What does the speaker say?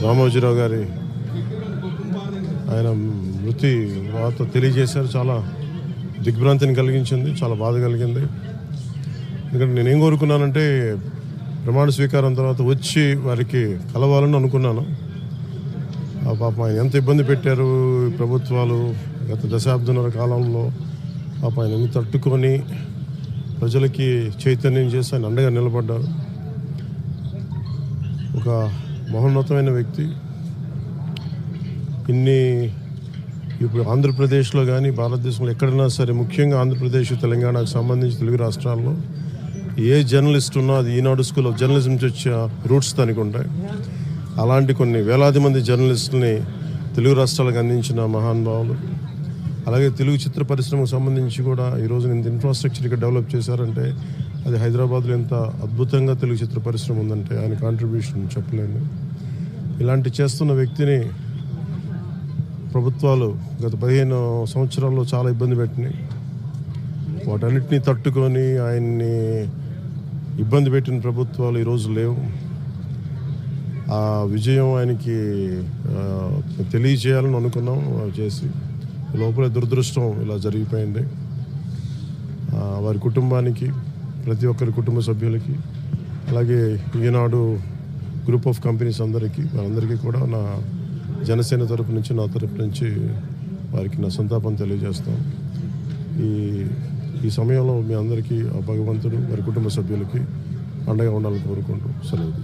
రామోజీరావు గారి ఆయన మృతి వార్త తెలియజేశారు. చాలా దిగ్భ్రాంతిని కలిగించింది, చాలా బాధ కలిగింది. ఎందుకంటే నేనేం కోరుకున్నానంటే ప్రమాణ స్వీకారం తర్వాత వచ్చి వారికి కలవాలని అనుకున్నాను. ఆ పాపం ఆయన ఎంత ఇబ్బంది పెట్టారు ప్రభుత్వాలు గత దశాబ్దన్నర కాలంలో. పాపం ఆయన తట్టుకొని ప్రజలకి చైతన్యం చేసి ఆయన అండగా నిలబడ్డారు. ఒక మహోన్నతమైన వ్యక్తి. ఇప్పుడు ఆంధ్రప్రదేశ్లో కానీ భారతదేశంలో ఎక్కడైనా సరే, ముఖ్యంగా ఆంధ్రప్రదేశ్ తెలంగాణకు సంబంధించి తెలుగు రాష్ట్రాల్లో ఏ జర్నలిస్ట్ ఉన్నా అది ఈనాడు స్కూల్ ఆఫ్ జర్నలిజం నుంచి వచ్చే రూట్స్ దానికి ఉంటాయి. అలాంటి కొన్ని వేలాది మంది జర్నలిస్టులని తెలుగు రాష్ట్రాలకు అందించిన మహానుభావులు. అలాగే తెలుగు చిత్ర పరిశ్రమకు సంబంధించి కూడా ఈరోజు ఇంత ఇన్ఫ్రాస్ట్రక్చర్ ఇక్కడ డెవలప్ చేశారంటే అది హైదరాబాద్లో ఎంత అద్భుతంగా తెలుగు చిత్ర పరిశ్రమ ఉందంటే ఆయన కాంట్రిబ్యూషన్ చెప్పలేను. ఇలాంటి చేస్తున్న వ్యక్తిని ప్రభుత్వాలు గత 15 సంవత్సరాల్లో చాలా ఇబ్బంది పెట్టినాయి. వాటన్నిటినీ తట్టుకొని ఆయన్ని ఇబ్బంది పెట్టిన ప్రభుత్వాలు ఈరోజు లేవు. ఆ విజయం ఆయనకి తెలియజేయాలని అనుకున్నాం, చేసి లోపల దురదృష్టం ఇలా జరిగిపోయింది. వారి కుటుంబానికి, ప్రతి ఒక్కరి కుటుంబ సభ్యులకి, అలాగే ఈనాడు గ్రూప్ ఆఫ్ కంపెనీస్ వారందరికీ కూడా నా జనసేన తరపు నుంచి, నా తరపు నుంచి వారికి నా సంతాపం తెలియజేస్తాం. ఈ సమయంలో మీ అందరికీ ఆ భగవంతుడు వారి కుటుంబ సభ్యులకి అండగా ఉండాలని కోరుకుంటూ సెలవు.